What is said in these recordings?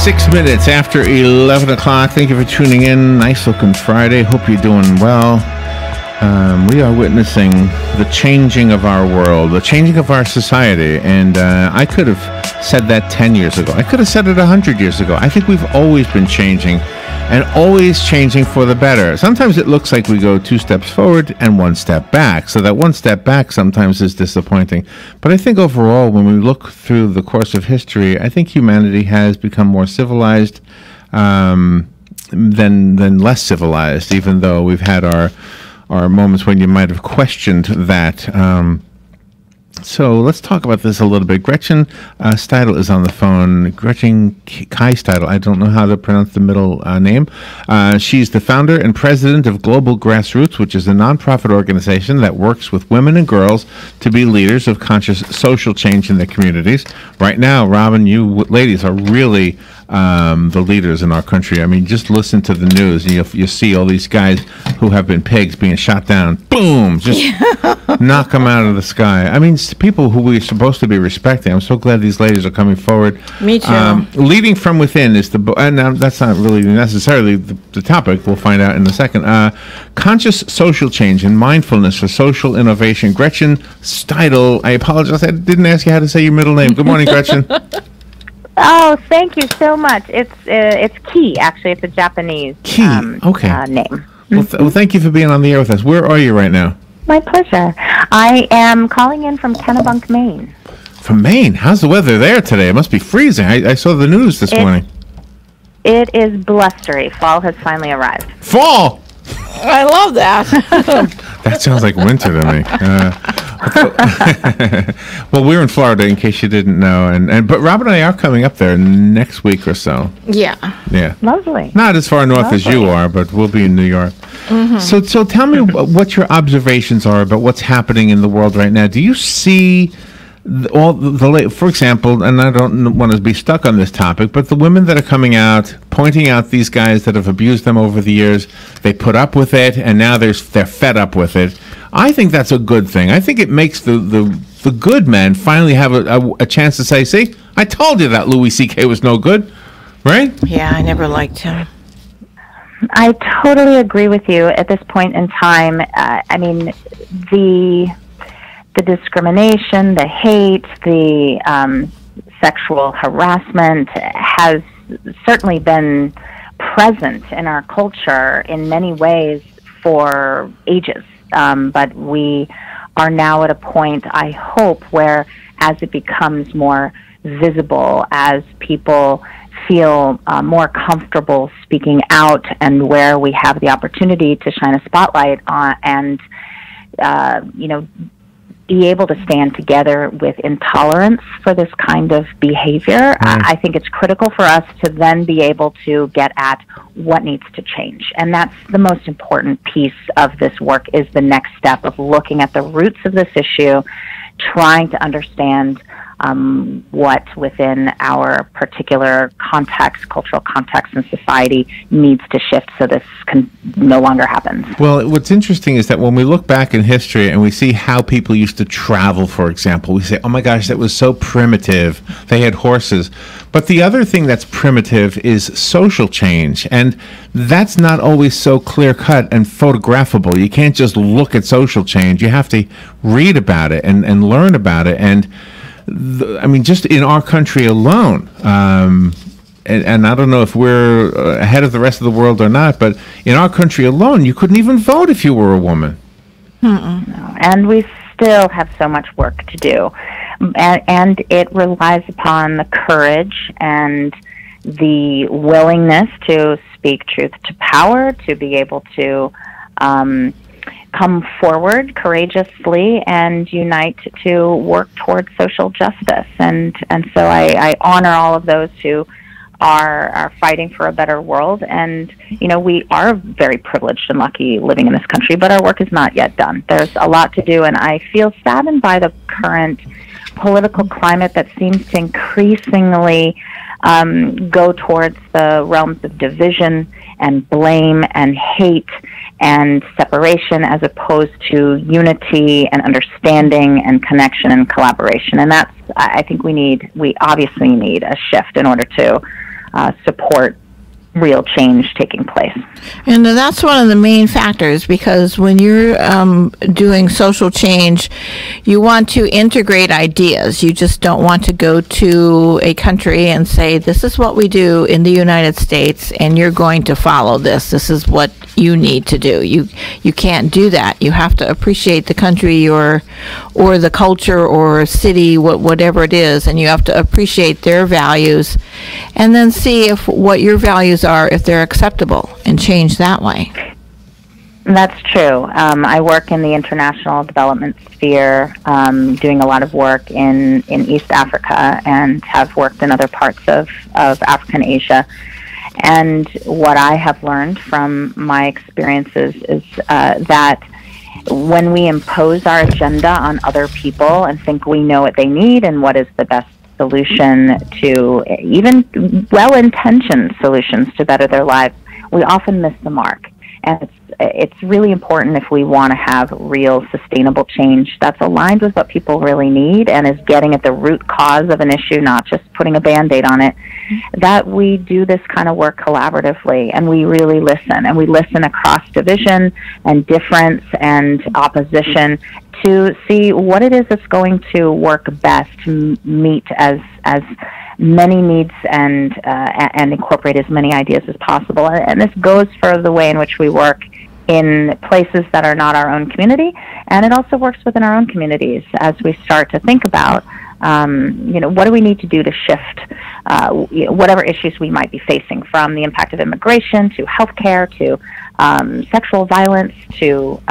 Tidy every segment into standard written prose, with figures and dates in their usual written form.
6 minutes after 11 o'clock. Thank you for tuning in. Nice looking Friday. Hope you're doing well. We are witnessing the changing of our world, the changing of our society. And I could have said that 10 years ago. I could have said it 100 years ago. I think we've always been changing and always changing for the better. Sometimes it looks like we go 2 steps forward and 1 step back. So that 1 step back sometimes is disappointing. But I think overall, when we look through the course of history, I think humanity has become more civilized than less civilized, even though we've had our moments when you might have questioned that. So let's talk about this a little bit. Gretchen Steidle is on the phone. Gretchen Kai Steidle. I don't know how to pronounce the middle name. She's the founder and president of Global Grassroots, which is a nonprofit organization that works with women and girls to be leaders of conscious social change in their communities. Right now, Robin, you ladies are really the leaders in our country. I mean, just listen to the news and you see all these guys who have been pigs being shot down. Boom! Just knock them out of the sky. I mean, people who we're supposed to be respecting. I'm so glad these ladies are coming forward. Me too. Leading from within is and that's not really necessarily the topic. We'll find out in a second. Conscious social change and mindfulness for social innovation. Gretchen Steidle. I apologize. I didn't ask you how to say your middle name. Good morning, Gretchen. Oh, thank you so much. It's Ki, actually. It's a Japanese name. Well, thank you for being on the air with us. Where are you right now? My pleasure. I am calling in from Kennebunk, Maine. From Maine? How's the weather there today? It must be freezing. I saw the news this morning. It is blustery. Fall has finally arrived. Fall? I love that. That sounds like winter to me. Well, we're in Florida, in case you didn't know, but Rob and I are coming up there next week or so. Yeah. Lovely. Not as far north as you are, but we'll be in New York. Mm-hmm. So tell me what your observations are about what's happening in the world right now. Do you see for example, and I don't want to be stuck on this topic, but the women that are coming out, pointing out these guys that have abused them over the years, they put up with it, and now they're fed up with it. I think that's a good thing. I think it makes the good men finally have a chance to say, see, I told you that Louis C.K. was no good, right? Yeah, I never liked him. I totally agree with you at this point in time. I mean, the discrimination, the hate, the sexual harassment has certainly been present in our culture in many ways for ages. But we are now at a point, I hope, where as it becomes more visible, as people feel more comfortable speaking out, and where we have the opportunity to shine a spotlight on and, be able to stand together with intolerance for this kind of behavior. I think it's critical for us to then be able to get at what needs to change. And that's the most important piece of this work, is the next step of looking at the roots of this issue, trying to understand what within our particular context, cultural context and society needs to shift so this can no longer happen. Well, what's interesting is that when we look back in history and we see how people used to travel, for example, we say, oh my gosh, that was so primitive. They had horses. But the other thing that's primitive is social change. And that's not always so clear-cut and photographable. You can't just look at social change. You have to read about it and learn about it. And just in our country alone, and I don't know if we're ahead of the rest of the world or not, but in our country alone, you couldn't even vote if you were a woman. No, and we still have so much work to do. And it relies upon the courage and the willingness to speak truth to power, to be able to come forward courageously and unite to work towards social justice. And so I honor all of those who are fighting for a better world. And, we are very privileged and lucky living in this country, but our work is not yet done. There's a lot to do, and I feel saddened by the current political climate that seems to increasingly go towards the realms of division and blame and hate and separation, as opposed to unity and understanding and connection and collaboration. And that's, I think we obviously need a shift in order to support real change taking place. And that's one of the main factors, because when you're doing social change, you want to integrate ideas. You just don't want to go to a country and say, this is what we do in the United States, and you're going to follow this. This is what you need to do. You can't do that. You have to appreciate the country or the culture or city, whatever it is, and you have to appreciate their values, and then see if what your values are, if they're acceptable, and change that way. That's true. I work in the international development sphere, doing a lot of work in East Africa, and have worked in other parts of Africa and Asia. And what I have learned from my experiences is that when we impose our agenda on other people and think we know what they need and what is the best solution to even well-intentioned solutions to better their lives, we often miss the mark. And it's really important, if we want to have real sustainable change that's aligned with what people really need and is getting at the root cause of an issue, not just putting a Band-Aid on it, that we do this kind of work collaboratively, and we really listen, and we listen across division and difference and opposition to see what it is that's going to work best to meet as many needs and incorporate as many ideas as possible. And this goes for the way in which we work in places that are not our own community, and it also works within our own communities as we start to think about what do we need to do to shift whatever issues we might be facing, from the impact of immigration to healthcare to sexual violence to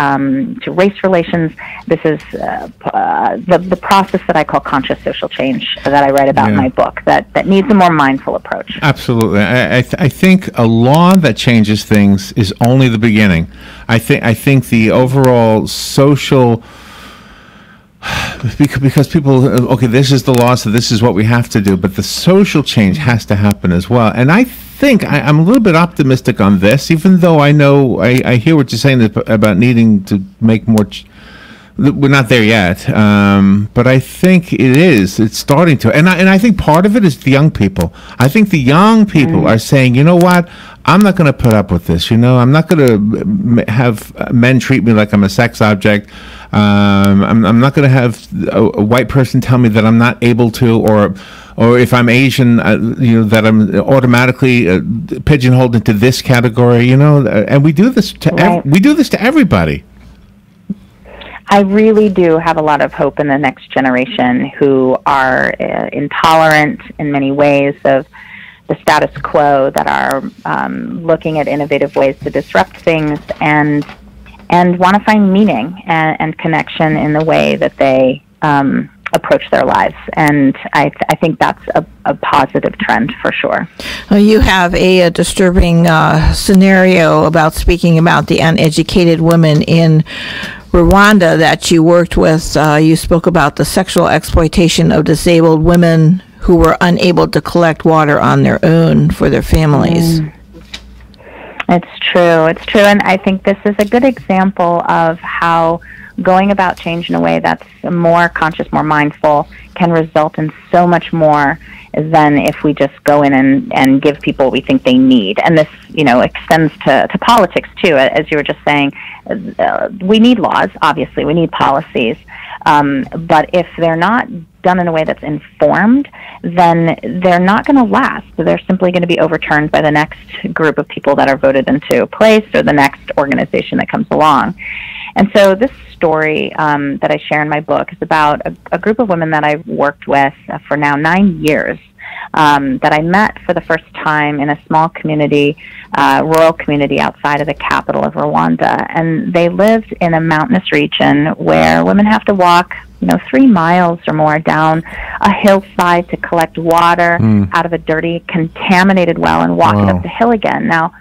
race relations. This is the process that I call conscious social change that I write about in my book, that needs a more mindful approach. Absolutely. I think a law that changes things is only the beginning. I think the overall social, because people, okay, this is the law, so this is what we have to do, but the social change has to happen as well. And I think I'm a little bit optimistic on this, even though I know I hear what you're saying about needing to make more. We're not there yet, but I think it's starting to, and I think part of it is the young people. I think the young people are saying, you know what, I'm not going to put up with this. I'm not going to have men treat me like I'm a sex object. I'm not going to have a white person tell me that I'm not able to, or if I'm Asian, that I'm automatically pigeonholed into this category. And we do this to everybody. I really do have a lot of hope in the next generation who are intolerant in many ways of the status quo, that are looking at innovative ways to disrupt things and want to find meaning and connection in the way that they approach their lives. And I think that's a positive trend for sure. Well, you have a disturbing scenario about speaking about the uneducated women in Rwanda that you worked with. You spoke about the sexual exploitation of disabled women who were unable to collect water on their own for their families. It's true. And I think this is a good example of how going about change in a way that's more conscious, more mindful, can result in so much more than if we just go in and give people what we think they need. And this, extends to politics too. As you were just saying, we need laws, obviously, we need policies. But if they're not done in a way that's informed, then they're not going to last. They're simply going to be overturned by the next group of people that are voted into place, or the next organization that comes along. And so this story that I share in my book is about a group of women that I've worked with for now 9 years, that I met for the first time in a small community, rural community outside of the capital of Rwanda. And they lived in a mountainous region where women have to walk 3 miles or more down a hillside to collect water out of a dirty, contaminated well and walk it up the hill again. Now,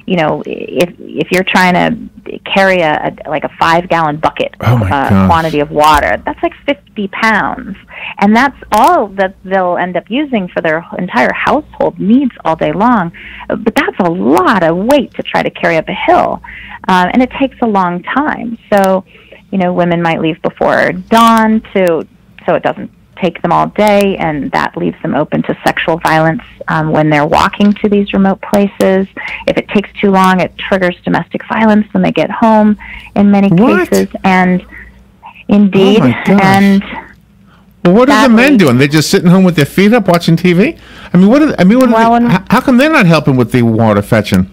if you're trying to carry a 5-gallon bucket quantity of water, that's like 50 pounds. And that's all that they'll end up using for their entire household needs all day long. But that's a lot of weight to try to carry up a hill. And it takes a long time. So, women might leave before dawn so it doesn't take them all day, and that leaves them open to sexual violence when they're walking to these remote places. If it takes too long, it triggers domestic violence when they get home in many cases. And indeed, and well, what are the men doing? They're just sitting home with their feet up watching TV? I mean, how come they're not helping with the water fetching?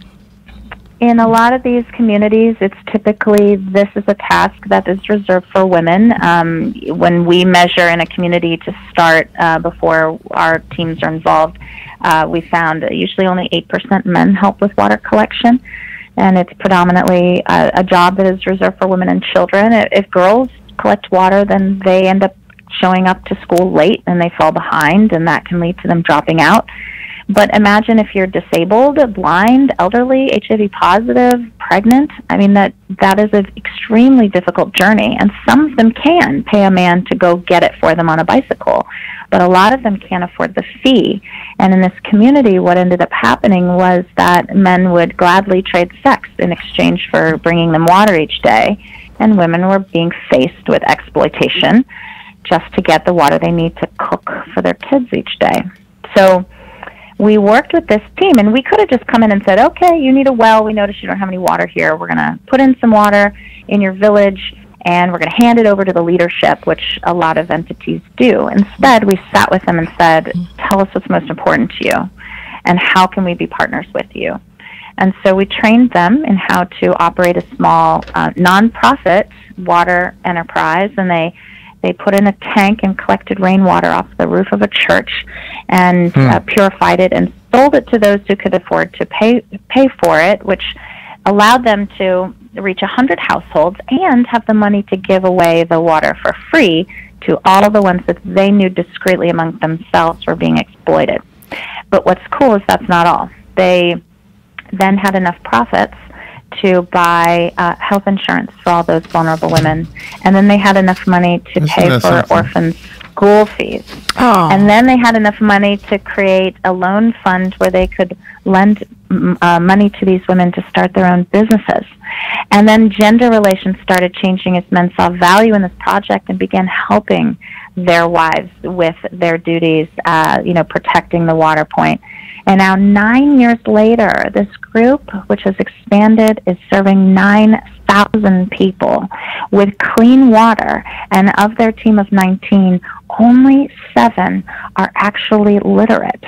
In a lot of these communities, it's typically, this is a task that is reserved for women. When we measure in a community to start before our teams are involved, we found that usually only 8% men help with water collection, and it's predominantly a job that is reserved for women and children. If girls collect water, then they end up showing up to school late and they fall behind, and that can lead to them dropping out. But imagine if you're disabled, blind, elderly, HIV positive, pregnant. I mean, that is an extremely difficult journey. And some of them can pay a man to go get it for them on a bicycle, but a lot of them can't afford the fee. And in this community, what ended up happening was that men would gladly trade sex in exchange for bringing them water each day, and women were being faced with exploitation just to get the water they need to cook for their kids each day. So we worked with this team, and we could have just come in and said, okay, you need a well. We notice you don't have any water here. We're going to put in some water in your village, and we're going to hand it over to the leadership, which a lot of entities do. Instead, we sat with them and said, tell us what's most important to you, and how can we be partners with you? And so we trained them in how to operate a small nonprofit water enterprise, and they put in a tank and collected rainwater off the roof of a church and purified it and sold it to those who could afford to pay for it, which allowed them to reach 100 households and have the money to give away the water for free to all of the ones that they knew discreetly among themselves were being exploited. But what's cool is that's not all. They then had enough profits to buy health insurance for all those vulnerable women. And then they had enough money to pay for orphans' school fees. Oh. And then they had enough money to create a loan fund where they could lend money to these women to start their own businesses. And then gender relations started changing as men saw value in this project and began helping their wives with their duties, protecting the water point. And now 9 years later, this group, which has expanded, is serving 9,000 people with clean water. And of their team of 19, only 7 are actually literate.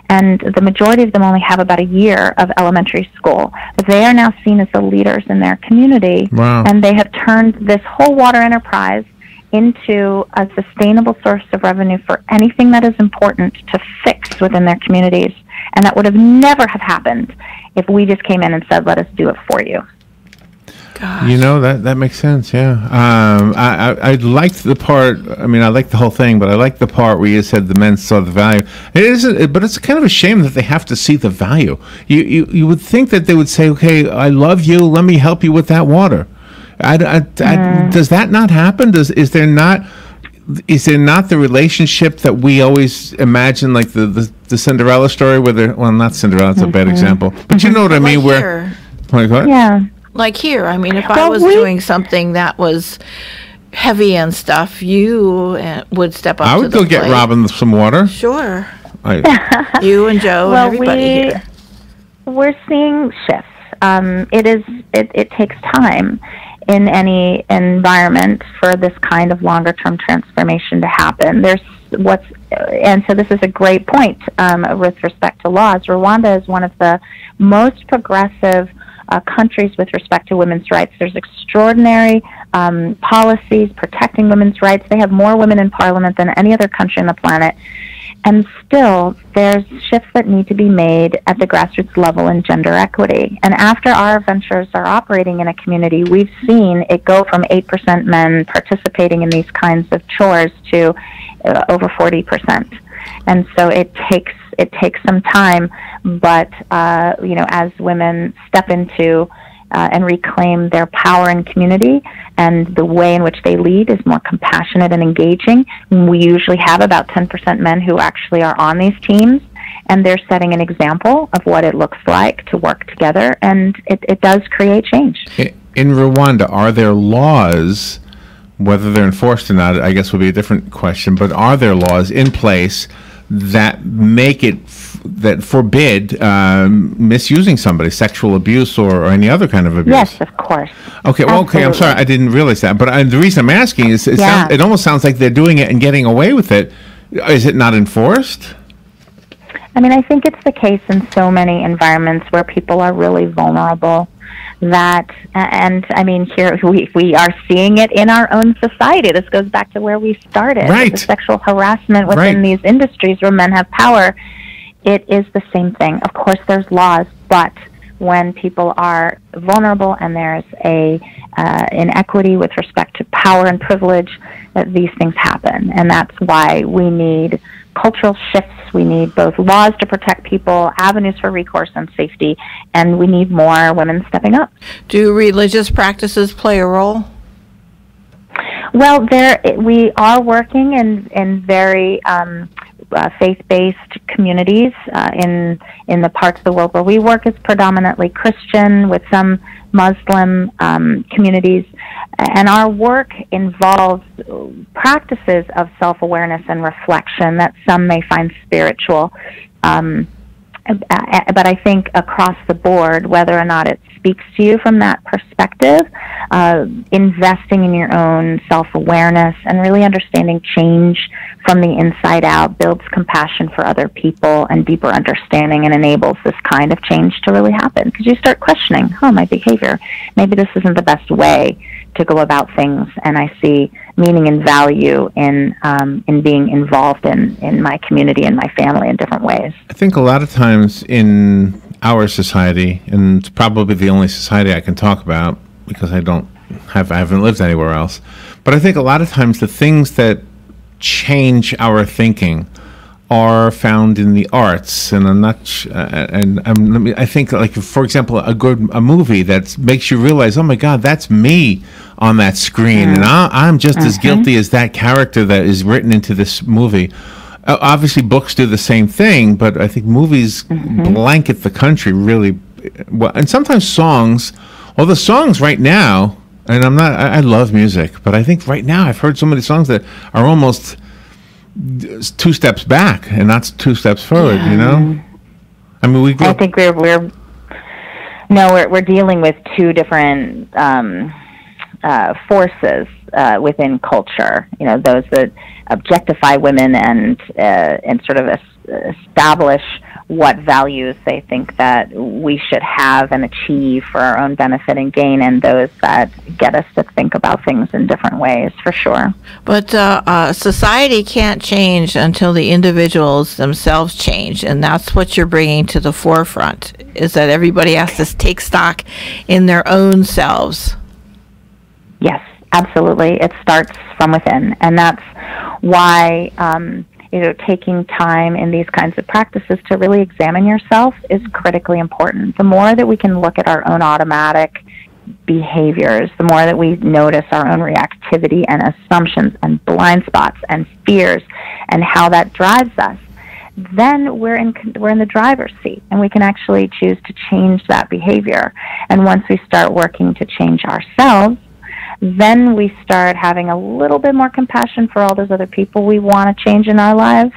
And the majority of them only have about a year of elementary school. But they are now seen as the leaders in their community. Wow. And they have turned this whole water enterprise into a sustainable source of revenue for anything that is important to fix within their communities. And that would have never have happened if we just came in and said, let us do it for you. Gosh. That makes sense, yeah. I liked the part, I liked the whole thing, but I liked the part where you said the men saw the value. But it's kind of a shame that they have to see the value. You would think that they would say, okay, I love you, let me help you with that water. Does that not happen? Is there not the relationship that we always imagine, like the Cinderella story, where not Cinderella, it's a bad example, but you know what I mean? Where, like what? Yeah, like here. If I was doing something that was heavy and stuff, you would step up. I would go get Robin some water. Sure. You and Joe and everybody here. We're seeing shifts. It takes time in any environment for this kind of longer-term transformation to happen. And so this is a great point with respect to laws. Rwanda is one of the most progressive countries with respect to women's rights. There's extraordinary policies protecting women's rights. They have more women in parliament than any other country on the planet. And still, there's shifts that need to be made at the grassroots level in gender equity. And after our ventures are operating in a community, we've seen it go from 8% men participating in these kinds of chores to over 40%. And so it takes some time, but as women step into and reclaim their power in community, and the way in which they lead is more compassionate and engaging. We usually have about 10% men who actually are on these teams, and they're setting an example of what it looks like to work together, and it does create change. In Rwanda, are there laws Whether they're enforced or not, I guess, would be a different question. But are there laws in place that make it that forbid misusing somebody, sexual abuse or any other kind of abuse? Yes, of course. Okay, well, okay, I'm sorry, I didn't realize that. But the reason I'm asking is it almost sounds like they're doing it and getting away with it. Is it not enforced? I mean, I think it's the case in so many environments where people are really vulnerable. And I mean, here we are seeing it in our own society. This goes back to where we started. Right. The sexual harassment within these industries where men have power. It is the same thing. Of course, there's laws, but when people are vulnerable and there's a inequity with respect to power and privilege, these things happen. And that's why we need cultural shifts. We need both laws to protect people, avenues for recourse and safety, and we need more women stepping up. Do religious practices play a role? Well, we are working in very faith-based communities in the parts of the world where we work is predominantly Christian with some Muslim communities, and our work involves practices of self-awareness and reflection that some may find spiritual, but I think across the board, whether or not it speaks to you from that perspective, investing in your own self-awareness and really understanding change from the inside out builds compassion for other people and deeper understanding and enables this kind of change to really happen. Because you start questioning, my behavior, maybe this isn't the best way to go about things, and I see meaning and value in being involved in my community and my family in different ways. I think a lot of times in our society, and it's probably the only society I can talk about because I haven't lived anywhere else, but I think a lot of times the things that change our thinking are found in the arts, and I think, like, for example, a movie that makes you realize, oh my God, that's me on that screen, and I'm just as guilty as that character that is written into this movie. Obviously, books do the same thing, but I think movies blanket the country really well, and sometimes songs. Well, the songs right now, and I love music, but I think right now I've heard so many songs that are almost 2 steps back and not 2 steps forward. You know, I mean, I think we're dealing with two different forces within culture. You know, those that objectify women and sort of establish what values they think that we should have and achieve for our own benefit and gain, and those that get us to think about things in different ways, for sure. But society can't change until the individuals themselves change, and that's what you're bringing to the forefront, is that everybody has to take stock in their own selves. Yes, absolutely. It starts from within, and that's why taking time in these kinds of practices to really examine yourself is critically important. The more that we can look at our own automatic behaviors, the more that we notice our own reactivity and assumptions and blind spots and fears and how that drives us, then we're in the driver's seat, and we can actually choose to change that behavior. And once we start working to change ourselves, then we start having a little bit more compassion for all those other people we want to change in our lives,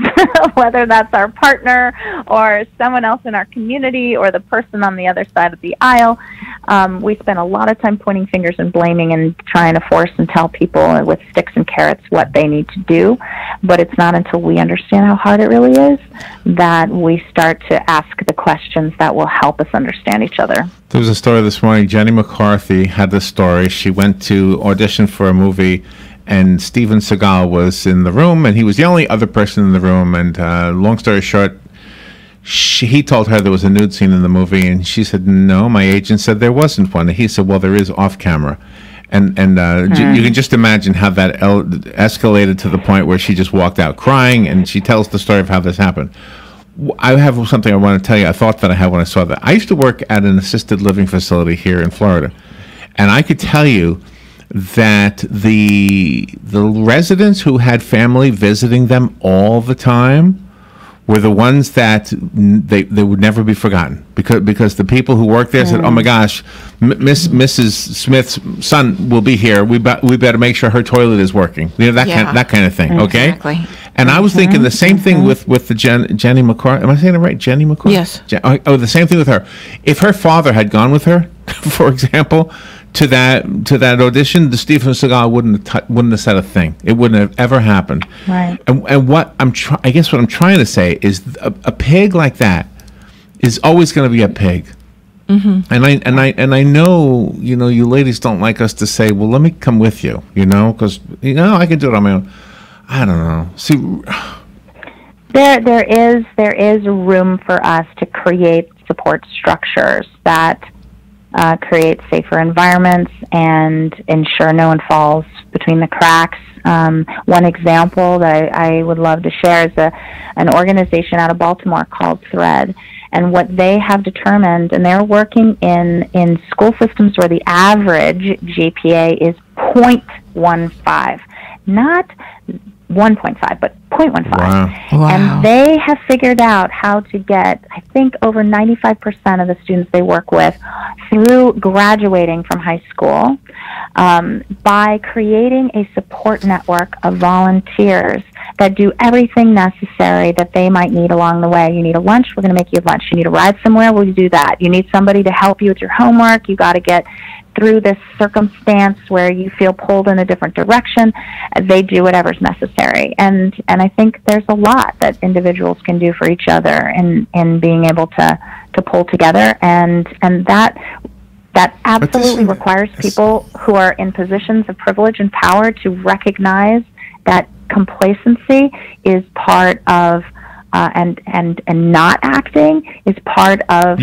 whether that's our partner or someone else in our community or the person on the other side of the aisle. We spend a lot of time pointing fingers and blaming and trying to force and tell people with sticks and carrots what they need to do. But it's not until we understand how hard it really is that we start to ask the questions that will help us understand each other. There was a story this morning. Jenny McCarthy had this story. She went to audition for a movie, and Steven Seagal was in the room, and he was the only other person in the room. And long story short, he told her there was a nude scene in the movie, and she said, no, my agent said there wasn't one. And he said, well, there is off camera. And you can just imagine how that escalated to the point where she just walked out crying, and she tells the story of how this happened. I have something I want to tell you. I thought that I had when I saw that. I used to work at an assisted living facility here in Florida, and I could tell you that the residents who had family visiting them all the time were the ones that they would never be forgotten, because the people who worked there said, "Oh my gosh, Mrs. Smith's son will be here. We better make sure her toilet is working." That kind of thing. Okay. Exactly. And I was thinking the same thing with the Jenny McCarthy. Am I saying it right? Jenny McCarthy. Yes. The same thing with her. If her father had gone with her, for example, to that audition, the Steven Seagal wouldn't have said a thing. It wouldn't have ever happened. Right. And what I guess what I'm trying to say is a pig like that is always going to be a pig. Mm-hmm. And I know, you ladies don't like us to say, well, let me come with you, because I can do it on my own. I don't know. See, there is room for us to create support structures that create safer environments and ensure no one falls between the cracks. One example that I would love to share is an organization out of Baltimore called Thread. And what they have determined, and they're working in school systems where the average GPA is 0.15, not 1.5, but 0.15. Wow. And they have figured out how to get, I think, over 95% of the students they work with through graduating from high school by creating a support network of volunteers that do everything necessary that they might need along the way. You need a lunch, we're going to make you a lunch. You need a ride somewhere, we'll do that. You need somebody to help you with your homework, you got to get through this circumstance where you feel pulled in a different direction. They do whatever's necessary. And I think there's a lot that individuals can do for each other in being able to pull together. And that absolutely requires people who are in positions of privilege and power to recognize that complacency is part of and not acting is part of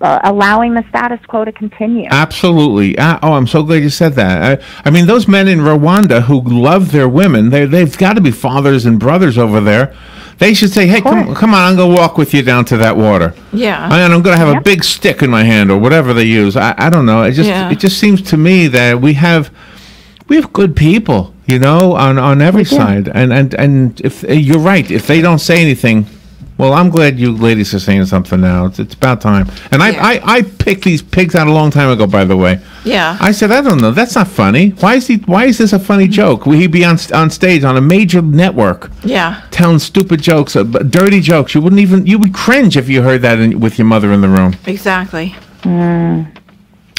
allowing the status quo to continue. Absolutely. I'm so glad you said that. I mean, those men in Rwanda who love their women, they've got to be fathers and brothers over there. They should say, hey, come on, I'm going to walk with you down to that water. Yeah. And I'm going to have a big stick in my hand or whatever they use. I don't know. It just seems to me that we have good people, on every side. And if you're right, if they don't say anything, well, I'm glad you ladies are saying something now. It's about time. And I picked these pigs out a long time ago, by the way. Yeah. I said, I don't know. That's not funny. Why is this a funny joke? Will he be on stage on a major network? Yeah. Telling stupid jokes, dirty jokes. You would cringe if you heard that with your mother in the room. Exactly.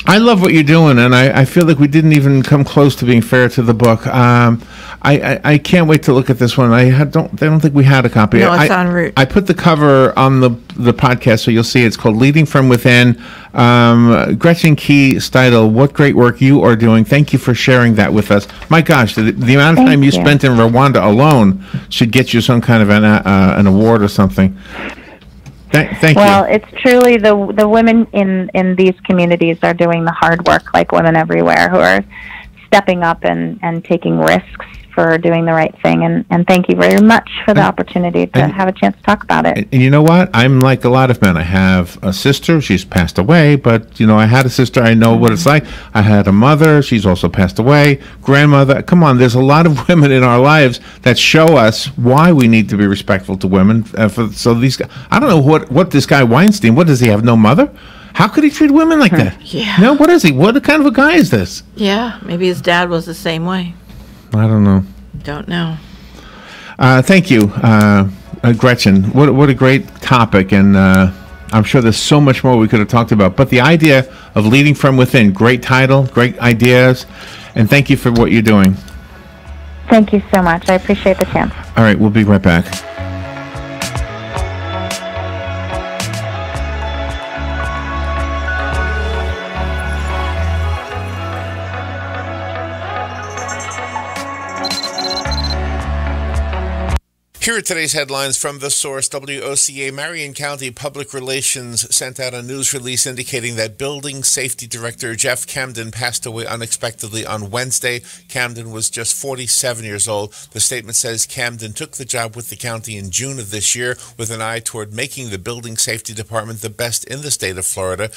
I love what you're doing, and I feel like we didn't even come close to being fair to the book. I can't wait to look at this one. I don't think we had a copy. No, it's en route. I put the cover on the podcast, so you'll see it's called Leading from Within. Gretchen Key Steidle, what great work you are doing. Thank you for sharing that with us. My gosh, the amount of time you spent in Rwanda alone should get you some kind of an award or something. Thank you. Well, it's truly the women in these communities are doing the hard work, like women everywhere, who are stepping up and taking risks for doing the right thing. And thank you very much for the opportunity to have a chance to talk about it. And you know what? I'm like a lot of men. I have a sister. She's passed away, but, I had a sister. I know what it's like. I had a mother. She's also passed away. Grandmother. Come on. There's a lot of women in our lives that show us why we need to be respectful to women. So these guys, I don't know what this guy Weinstein, what does he have? No mother? How could he treat women like that? Yeah. No, what is he? What kind of a guy is this? Yeah. Maybe his dad was the same way. I don't know. Don't know. Thank you, Gretchen. What a great topic, and I'm sure there's so much more we could have talked about. But the idea of leading from within, great title, great ideas, and thank you for what you're doing. Thank you so much. I appreciate the chance. All right, we'll be right back. Here are today's headlines from The Source. WOCA Marion County Public Relations sent out a news release indicating that Building Safety Director Jeff Camden passed away unexpectedly on Wednesday. Camden was just 47 years old. The statement says Camden took the job with the county in June of this year with an eye toward making the Building Safety Department the best in the state of Florida.